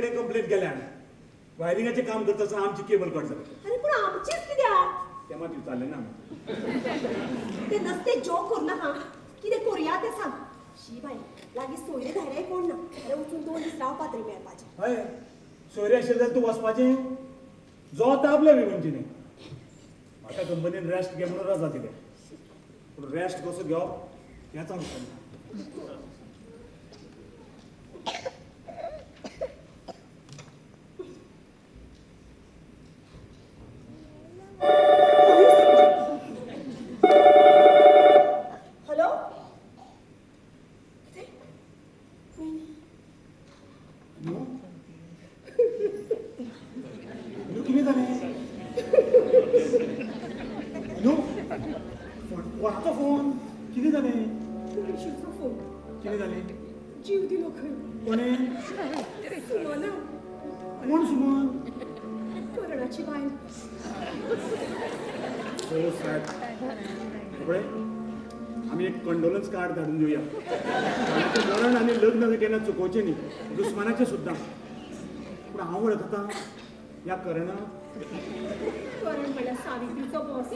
Complaint केल्या वायरिंगाचे काम करत असताना आमची केबल कट झाली. अरे पण आमचीच कित्याक तेव्हा ती चालले ना ते नसते जोक करू नका कितें करूया ते सांग. शी बाई लागीं सोयरे धायराय कोण ना अरे वचून 2 दीस रावपाक तरी मेळपाचें. हय सोयरे आशिल्ले जाल्यार तूं वचपाचें जो तापले बी म्हणजे म्हाका कंपनीन रेस्ट घे म्हणून रजा दिले पूण रेस्ट कसो घेवप हेंच हांव सांगना. हॅलो कितें जालें न्हू कोणाचो फोन कितें जालें ऋषीचो फोन कितें जालें जीव दिलो खंय कोणें सुमना कोण सुमन करणाची बायल. सो सॅड पळय आमी एक कंडोलन्स कार्ड धाडून दिवया. कोणाचें मरण आनी लग्न केन्ना चुकोवचें न्ही दुस्मानाचें सुद्दां पूण हांव वळखतां ह्या करणाक करण म्हणल्यार सावित्रीचो बॉस.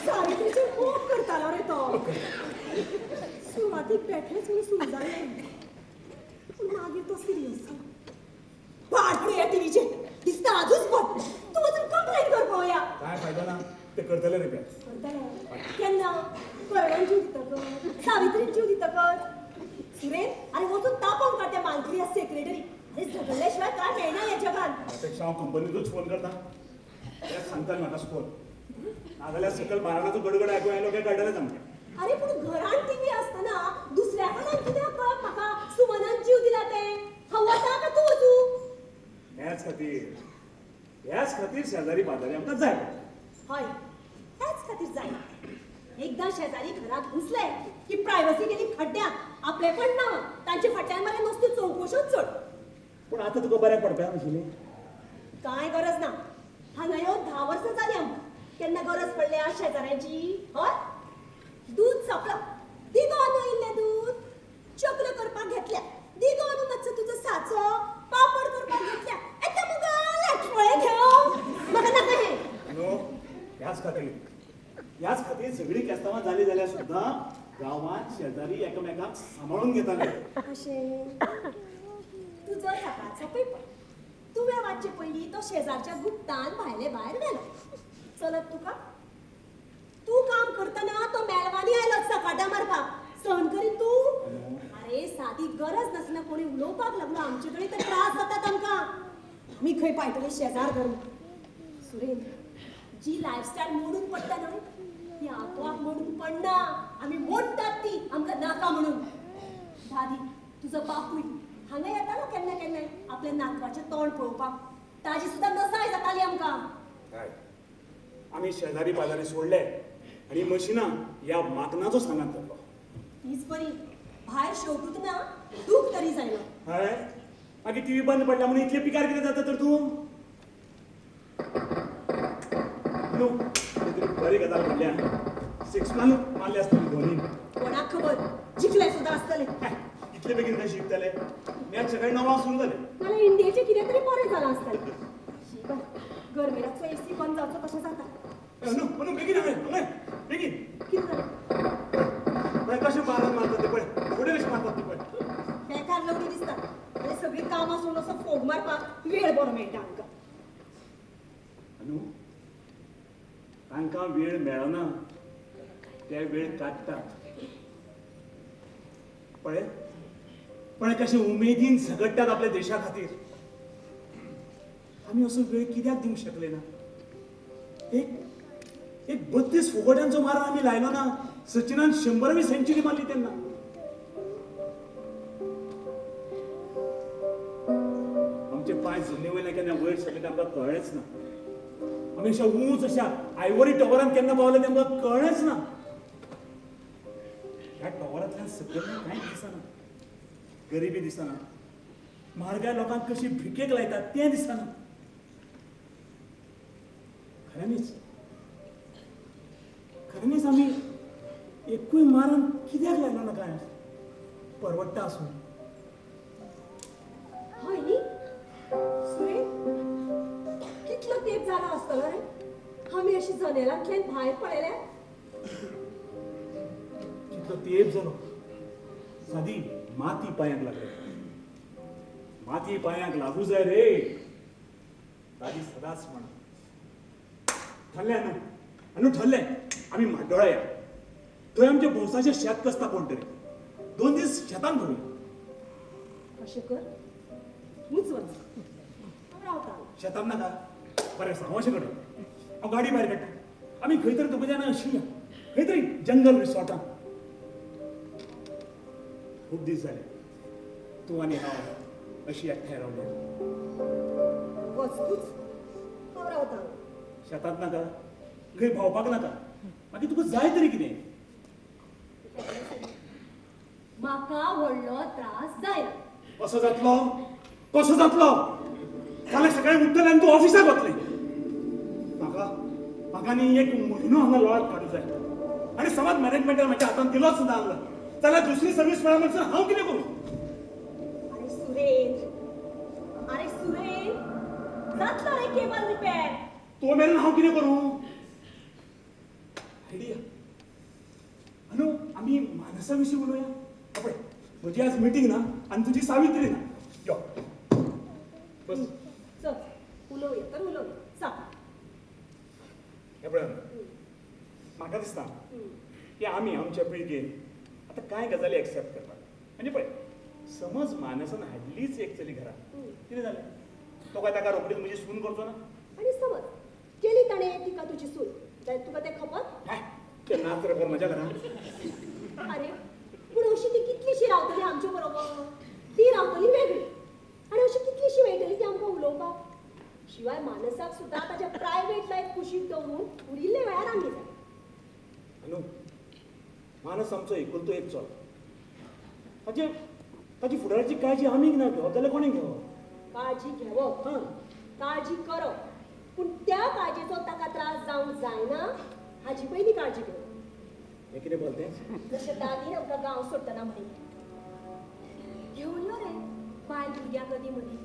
सावित्रीचे खूब करतालो रे तो. सुवातीक बेठेच म्हूण सुरू जालें पूण मागीर तो सिरियस जालो. पाड पळया टीव्हीचे दिसता आजूच पण तूं वचून कंप्लेंट कर पळोवया. काय फायदो ना ते करतले रे करतले केन्ना करणान जीव दितकच सावित्रीन जीव दितकच. सुरेन अरे वचून तापोवन काड त्या मालकिरी सेक्रेटरी. अरे झगडल्याशिवाय काय मेळना ह्या जगान. त्यापेक्षा हांव कंपनीतूच फोन करता ते सांगता म्हाका स्कोर नाजाल्यार सकयल बाराणाचो गडगड आयकूं येयलो काय कळटलें सामकें. अरे पूण घरान टीव्ही असताना दुसऱ्या कडल्यान कित्याक कळप म्हाका सुमनान जीव दिला ते. हांव वता का तूं वचूं. ह्याच खातीर शेजारी बाजारी आमकां जाय. हय त्याच खातीर जायना. एकदां शेजारी घरात घुसले की प्रायवसी गेली खड्ड्यात आपले पण ना तांचे फाटल्यान मरे नुसत्यो चौकश्योच चड. पूण आतां तुका बऱ्याक पडपा नाशिल्ली काय गरज ना. हांगा येवन 10 वर्सां जालीं आमकां. केन्ना गरज पडल्या शेजाऱ्याची. हय दूद सोंपलं दी गो अंदू इल्लें दूद. चकल्यो करपाक घेतल्या दी गो अंदू मातसो तुजो साचो. पापड करपाक घेतल्या येता मुगा लाटफळे घेवं. म्हाका नाका हें. न्हू ह्याच खातीर सगळीं केस्तांवां जालीं जाल्यार सुद्दां गांवांत शेजारी एकामेकांक सांबाळून घेताले. अशें तुजो सकाळचो पेपर तुवें वाचचे पयलीं तो शेजारच्या गुप्तान भायले भायर गेलो. चलत तुका तूं काम करतना तो मेलवानी आयलो सकाटा मारपाक. सहन करीत तूं. अरे सादी गरज नासतना कोणी उलोवपाक लागलो आमचे कडेन तर त्रास जातात आमकां. मी खंय पायतले शेजार धरून. सुरेन जी लायफस्टायल मोडून पडटा न्हय ती आपोआप मोडून पडना. आमी मोडटात ती आमकां नाका म्हणून. दादी तुजो बापूय हांगा येतालो केन्ना केन्नाय आपल्या नातवाचें तोंड पळोवपाक. ताजी सुद्दां नसाय जाताली आमकां. काय आमी शेजारी बाजारी सोडले आनी मशिनां ह्या माकनाचो सांगात धरलो. तीच बरी भायर शेवटूच ना दूख तरी जायना. हय मागीर टीव्ही बंद पडला म्हणून इतले पिकार कितें जाता तर तूं. न्हू बरी गजाल म्हणल्या 6 मारले आसतले धोनीन. कोणाक खबर जिखले सुद्दां आसतले. इतले बेगीन खंय शिकतले. मॅच सकाळी 9 सुरू जाले. नाल्यार इंडियेचें कितें तरी बरें जालां आसतलें. शी बाय गरमेराचो एसी बंद जावचो कशें जाता. न्हू बेगीन हांवें बेगीन कितें जालें पळय कशें बारान मारतात ते पळय फुडें कशें मारतात ते पळय. बेकार लवडी दिसता. आनी सगळीं कामां सोडून असो फोग मारपाक वेळ बरो मेळटा आमकां. न्हू तांकां वेळ मेळना ते वेळ काडटात. पळय कशें उमेदीन झगडटात आपल्या देशा खातीर. आमी असो वेळ कित्याक दिवंक शकले ना. एक 32 फुगड्यांचो मारो आमी लायलो ना. सचिनान 100वी सेंचुरी मारली तेन्ना. आमचे पांय जमनी वयल्यान केन्ना वयर सरले ते आमकां कळ्ळेंच ना. आमी अशा उंच अशा आयवरी टॉवरान केन्ना पावले ते आमकां कळ्ळेंच ना. ह्या टॉवरांतल्यान सकयल कांयच दिसना. गरिबी दिसना. म्हारगाय लोकांक कशी भिकेक लायतात तें दिसना. खऱ्यांनीच आम्ही एकूच एकूय मारान कित्याक लागलो ना काय परवडटा आसूं हय न्ही सुरेश कितलो तेंप जाला आसतलो रे आमी अशी जनेलांतल्यान भायर पळयल्या कितलो तेंप जालो सादी माती पांयांक लागली माती पांयांक लागू जाय रे दादी सदांच म्हणा ठरलें अनु ठरलें आमी म्हाड्डोळा या थंय आमच्या भोवसाचें शेत कसता कोण तरी 2 दीस शेतान भरूया अशें कर वच हांव रावता शेतान नाका बरें आसा हांव अशें करता हांव गाडी भायर काडटा आमी खंय तरी तुका जाणां अशी या खंय तरी जंगल रिसॉर्टान खूब दीस जाले तूं आनी हांव अशी एकठांय रावल्या वच तूच हांव रावता शेतांत नाका खंय भोंवपाक नाका मागीर तुका जाय तरी कितें म्हाका व्हडलो त्रास जायना कसो जातलो फाल्यां सकाळीं उठतलें आनी तूं ऑफिसाक वतलें म्हाका न्ही एक म्हयनो हांगा लोळात काडूं जाय आनी समज मॅनेजमेंटान म्हाज्या हातान दिलोच ना हांगा जाल्यार दुसरी सर्वीस मेळना म्हणसर हांव कितें करूं अरे सुरेश जातलो रे केबल रिपेअर तो मेरेन हांव कितें करूं आयडिया अनु आमी मानसा विशीं उलोवया पळय म्हजी आज मिटींग ना आनी तुजी सावित्री ना यो बस चल उलोवया तर उलोवया सांग हे पळय म्हाका दिसता की आमी आमच्या पिळगेन आतां कांय गजाली एक्सेप्ट करतात म्हणजे पळय समज मानसान हाडलीच एक चली घरा कितें जालें तो काय ताका रोखडीच म्हजी सून करचो ना आनी समज केली ताणें तिका तुजी सून जाल्यार तुका तें खबर ते नाच रे कोण म्हज्या घरान अरे पूण अशी ती कितलीशी रावतली आमचे बरोबर ती रावतली वेगळी आनी अशी कितलीशी मेळटली ती आमकां उलोवपाक शिवाय मानसाक सुद्दां ताच्या प्रायवेट लायफ कुशीक दवरून उरिल्ले वेळार आमी जाय अनु मानस आमचो एकुलतो एक चल ताची फुडाराची काळजी आमी ना घेवप जाल्यार कोणें घेवप काळजी घेवप काळजी करप पूण त्या काळजेचो ताका त्रास जावंक जायना हाची पयली काळजी घेवप हें कितें बोलतें जशें दादीन आमकां गांव सोडटना म्हणी घेवन यो रे बायल भुरग्यां कधी मदीं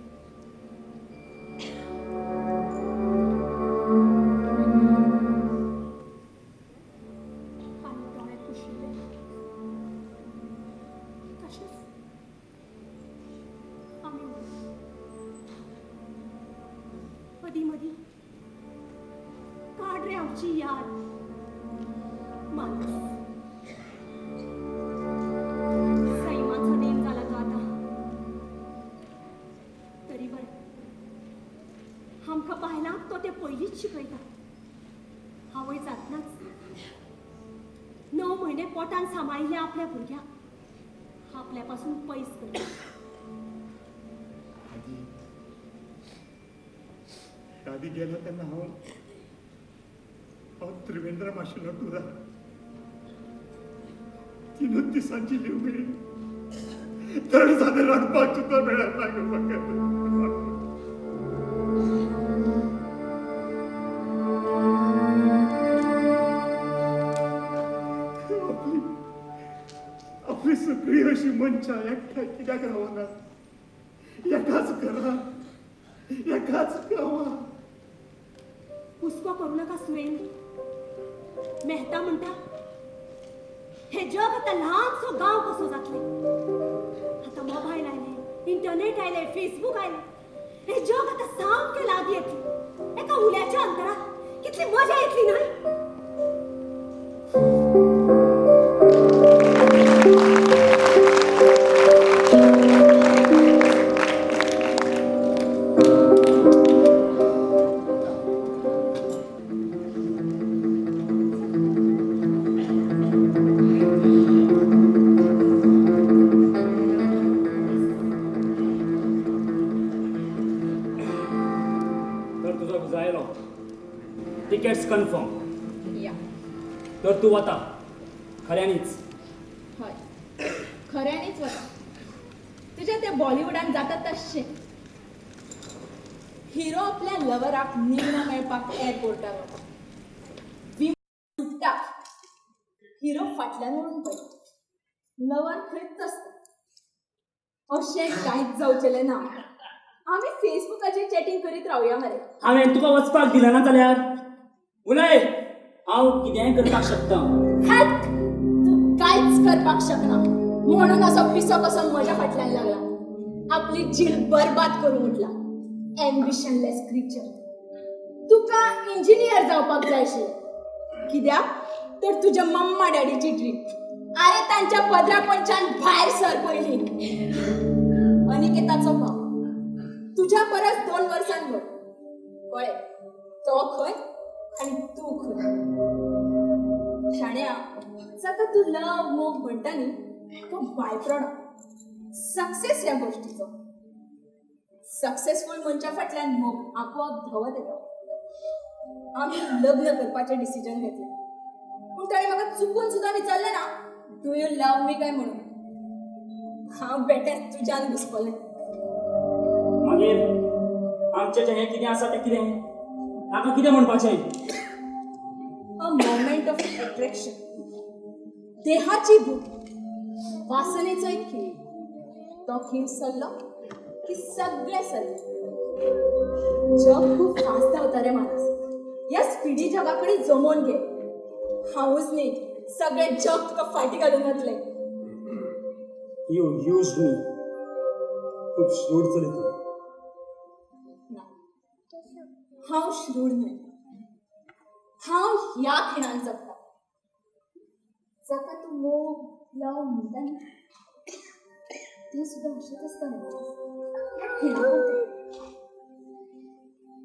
आनी दोळे पुशिल्ले तशेंच आमी मदीं मदीं काड रे आमची याद मानस सैमाचो नेम जाला तो आतां तरी बरें आमकां बायलांक तो तें पयलींच शिकयता हांवय जातनाच 9 म्हयने पोटान सांबाळिल्ल्या आपल्या भुरग्याक आपल्या पासून पयस करता दादी गेलो तेन्ना हांव त्रिवेंद्रम आशिल्लो टुरार 3 दिसांची लीव मेळ्ळी तर सादें रडपाक सुद्दां मेळना गो म्हाका आपली सगळी अशी मनशां एकठांय कित्याक रावनात एकाच घरात एकाच गांवांत हुस्को करू नका सुरेंद्र मेहता म्हणटा हे जग आता ल्हानसो गांव कसो जातलें आता मोबायल आयले इंटरनेट आयले फेसबुक आयले हे जग आता सामकें लागीं येतलें एका उल्याच्या अंतरात कितली मजा येतली न्हय टिकेट्स कन्फर्म या तर तू वता खऱ्यांनीच हय खऱ्यांनीच वता तुझ्या त्या बॉलिवूडान जाता तशें हिरो आपल्या लवराक निमणो मेळपाक एअरपोर्टार वता विमान सुट्टा हिरो फाटल्यान वळून पडटा लवर खंयच आसता अशें कांयच जावचेलें ना आमी फेसबुकाचेर चॅटिंग करीत रावया मरे हांवें तुका वचपाक दिलें ना जाल्यार उलय हांव कितेंय करपाक शकता हॅट तूं कांयच करपाक शकना म्हणून असो पिसो कसो म्हज्या फाटल्यान लागला आपली जीण बरबाद करूं म्हटला एम्बिशनलेस क्रिचर तुका इंजिनियर जावपाक जाय आशिल्लें कित्याक तर तुज्या मम्मा डॅडीची ड्रीम अरे तांच्या पदरापणच्यान भायर सर पयलीं अनिकेताचो भाव तुझ्या परस 2 वर्सां व्हड कळ्ळें तो खंय आनी तूं खंय शाण्या जाका तूं लव मोग म्हणटा न्ही तो बाय प्रॉडक्ट सक्सेस ह्या गोष्टीचो सक्सेसफूल मनशा फाटल्यान मोग आपोआप धांवत येता आमी लग्न करपाचें डिसिजन घेतलें पूण ताणें म्हाका चुकून सुद्दां विचारलें ना डू यू लव मी काय म्हणून हांव बेटर तुज्यान घुसपलें मागीर आमचें जें हें कितें आसा तें कितें ताका कितें म्हणपाचें अ मोमेंट ऑफ अट्रॅक्शन देहाची भूक वासनेचो एक खीण तो खीण सरलो की सगळें सरलें जग खूब फास्ट धांवता रे माणूस ह्या स्पिडी जगा कडेन जमोवन घे हांवूच न्ही सगळें जग तुका फाटी घालून घातलें यू यूज्ड मी खूब श्रूड चली तूं ना हांव श्रूड न्हय हांव ह्या खिणान जगता जाका तूं मोग लव म्हणटा न्ही तें सुद्दां अशेंच आसता न्ही खिणा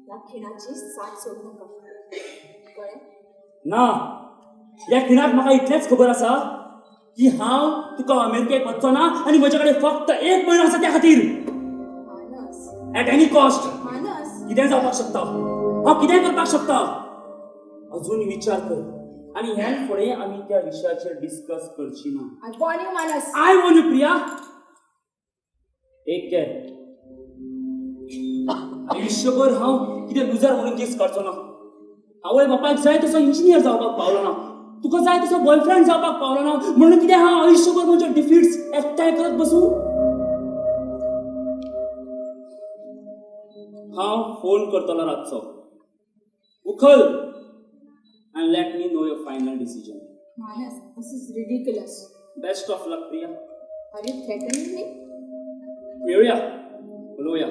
ह्या खिणाची साथ सोडूं नाका कळ्ळें ना ह्या खिणाक म्हाका इतलेंच खबर आसा की हांव तुका अमेरिकेक वचचो ना आनी म्हजे कडेन फक्त 1 म्हयनो आसा त्या खातीर मानस एट एनी कॉस्ट मानस कितें जावपाक शकता हांव कितें करपाक शकता अजून विचार कर आनी ह्यान फुडें आमी त्या विशयाचेर डिस्कस करची ना आय वॉर्न यू मानस I want you Priya take care आयुष्यभर हांव कितें लुजर म्हणून केस काडचो ना आवय बापायक जाय तसो इंजिनियर जावपाक पावलो ना तुका जाय तसो बॉयफ्रेंड जावपाक पावलो ना म्हणून कितें हांव आयुष्यभर म्हज्यो डिफिट्स एकठांय करत बसूं हांव फोन करतलो रातचो उखल and let me know your final decision. Manas this is ridiculous Best of luck, Priya. Are you threatening me मेळुया उलोवया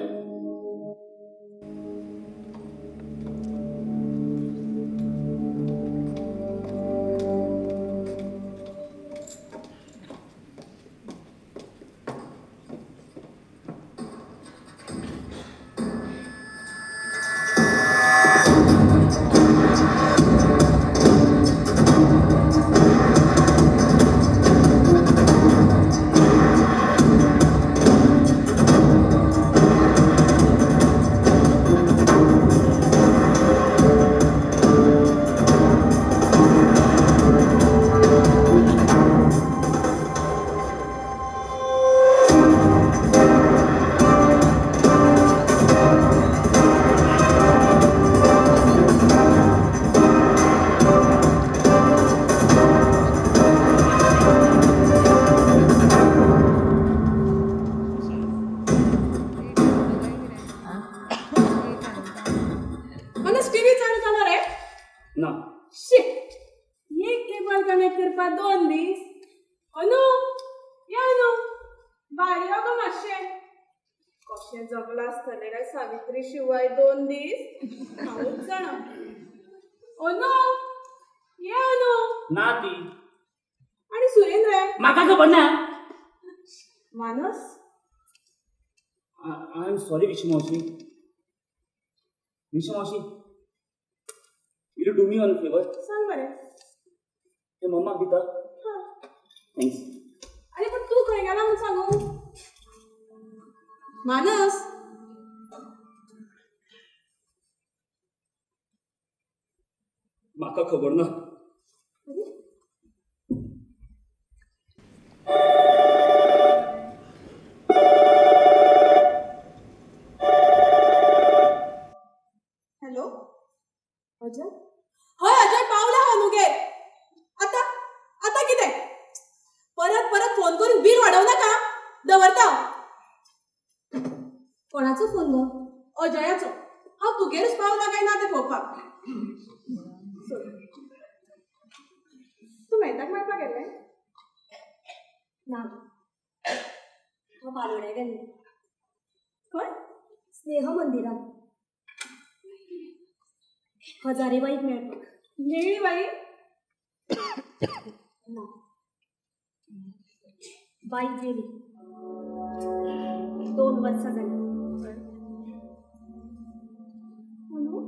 मानस टीव्ही चालू जाणार आहे ना शिट एक केबल कनेक्ट करपा 2 दीस अनु या अनु भायर यो गो मातशें कशें जगला आसतलें काय सावित्री शिवाय 2 दीस हांवूच जाणा अनु ये अनु ना ती आणि सुरेंद्र म्हाका खबर ना मानस आय एम सॉरी विशी मावशी will you do me one favour सांग बरें ते मम्माक दिता हां थँक्स अरे पण तू खंय गेला म्हूण सांगू मानस म्हाका खबर ना हॅलो अजय हय अजय पावला हांव नुगेर आता आता कितें दवरता कोणाचो फोन गो? अजयाचो. हांव तुगेरूच पावला काय ना तें पळोवपाक. तूं मेहताक मेळपाक गेल्लें? ना हांव बालवड्या गेल्लें. खंय? स्नेह मंदिरात हजारेबाईक मेळपाक. निळी बाई? ना बाईक गेली. 2 वर्सां जाली. म्हणू?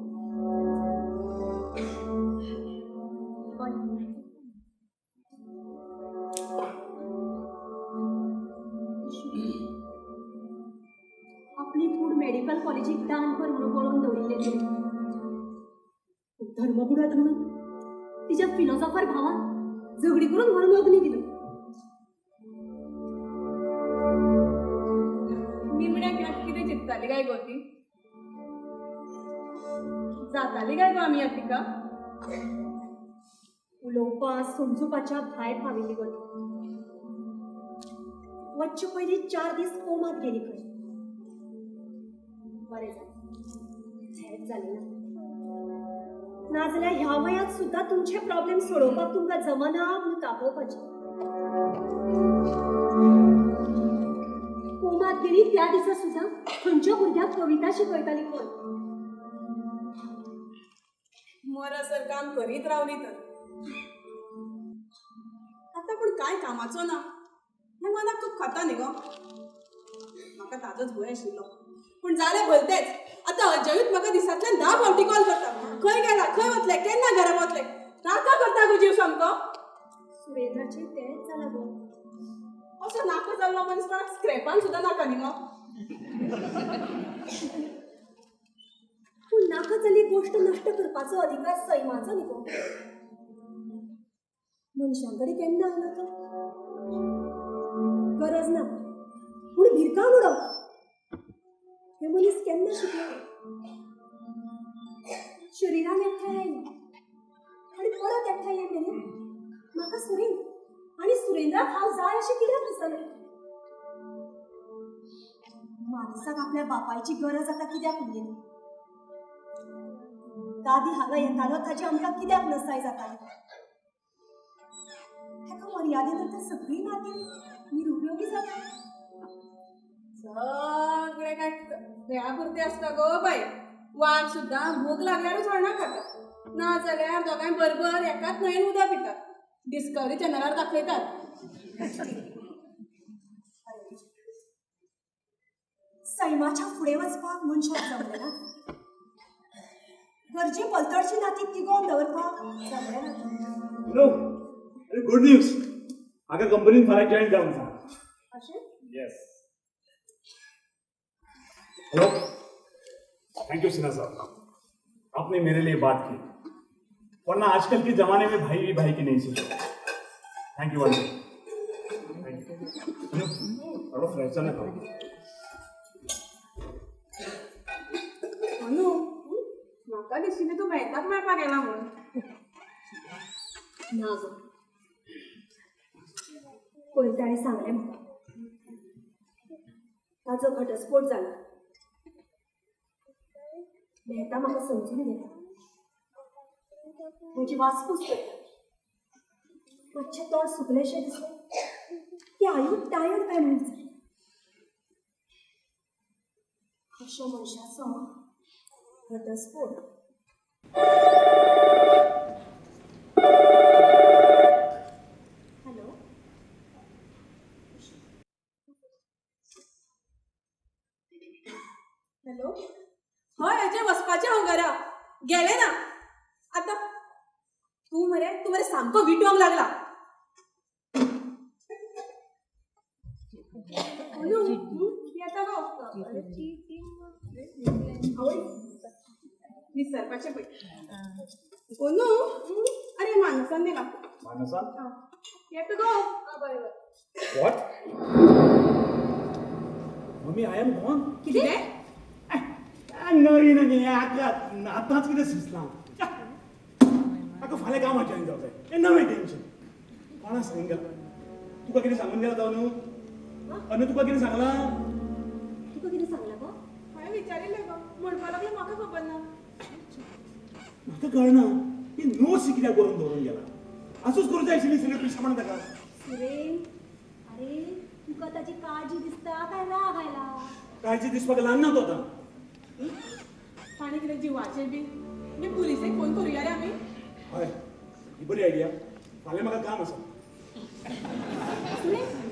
आपली कूड मेडिकल कॉलेजीक दान कर म्हणून बरोवन दवरिल्लें तें. धर्मबुडात म्हणून तिच्या फिलॉसॉफर भावान झगडी करून व्हरून अग्नी दिलो. निमण्याक ह्यात कितें चिंतताली काय गो ती? जाताली काय गो आमी तिका? उलोवपा समजुपाच्या भायर पाविल्ली गती. वच्चे पयलीं 4 दीस कोमात गेली खंय. बरें जालें. झेड जाली ना. नाजाल्यार ह्या वयात सुद्धा तुमचे प्रॉब्लेम सोडोवपाक तुमकां जमना म्हूण तापोवपाचें. कोमात गेली त्या दिसा सुद्धा खंयच्या भुरग्याक कविता शिकयताली कोण? मरसर काम करीत रावली तर. आता पूण काय कामाचो ना हें मनाक खूब खाता न्ही गो. म्हाका ताजोच भंय आशिल्लो. पूण जालें भलतेंच. आतां अजयूच म्हाका दिसांतल्यान 10 फावटी कॉल करता. खंय गेला, खंय वतले, केन्ना घरा वतले. नाका करता गो जीव सामको. सुरेंद्राचें तेंच जालां गो. असो नाका जाल्लो मनीस कोणाक स्क्रॅपान सुद्दां नाका न्ही गो. पूण नाका जाल्ली गोश्ट नश्ट करपाचो अधिकार सैमाचो न्ही गो. मनशां कडेन केन्ना आयलो तो? गरज ना पूण भिरकां उडोवप हे मनीस केन्ना शिकलो? शरिरान एकठांय आयलें आनी परत एकठांय मेरेन म्हाका सुरेंद्र आनी सुरेंद्राक हांव जाय अशें कित्याक दिसलें? माणसाक आपल्या बापायची गरज आतां कित्याक उरली? दादी हांगा येतालो ताची आमकां कित्याक नसाय जाताली? ताका मर्यादे नंतर सगळीं नातीं निरुपयोगी जाता. सगळें काय खेळापुरते आसता गो बाय. वाघ सुद्दां भूक लागल्यारूच हरणा खाता. ना जाल्यार दोगांय बरोबर एकाच न्हंयेन उदक पितात. डिस्कवरी चॅनलार दाखयतात. सैमाच्या फुडें वचपाक मनशाक जमलें ना. गरजे पलतडची नातीं तिगोवन दवरपाक जमलें ना. हॅलो, अरे गुड न्यूज. हाका कंपनीन फाल्यां जॉईन जावंक सांग. अशें? Yes. Hello, thank you Sinha साहब, आपने मेरे लिए बात की. वरना आजकल के जमाने में भाई भी भाई की नहीं सुनते. Thank you once. Thank you. थोड़ा फ्रेश जाने दो. अनु, म्हाका दिशिल्लें तूं मेहताक मेळपाक गेला म्हणून. ना गो. पयलीं ताणें सांगलें म्हाका. ताचो घटस्फोट जाला. मेहता म्हाका समजून घेता. म्हजी वासपूस करता. मातशें तोंड सुकलेशें दिसलें की आयूच टायर्ड काय म्हणून जालें. अशा मनशाचो घटस्फोट. हॅलो. हॅलो. हय अजय, वचपाचें हांव घरा. गेलें ना. आतां तूं मरे सामको विटोवंक लागला. अनु, येता गो. आवय, विसरपाचें पळय. अनु, अरे मानसान दिला. मानसा? येता गो. बरें बरें. What? Mummy, I am gone. कितें? नवी नवी आतांच कितें सुचना. म्हाका फाल्यां कामां जॉईन जावंक जाय. हें नवें टेन्शन. कोणा सांगून गेला? तुका कितें सांगून गेला जावन? अन तुका कितें सांगला तुका कितें सांगला गो हांवें विचारिल्लें गो म्हणपा लागलें म्हाका खबर ना म्हाका कळना ही नोट्स कित्याक बरोवन दवरून गेला असोच करूं जाय आशिल्ली सगळे पिशा म्हणून ताका सुरेन अरे तुका ताची काळजी दिसता काय राग आयला काळजी दिसपाक लागना तो आतां ताणें कितें जिवाचें बी मी पुलिसेक फोन करुया रे आमी हय ही बरी आयडिया फाल्यां म्हाका काम आसा सुरेन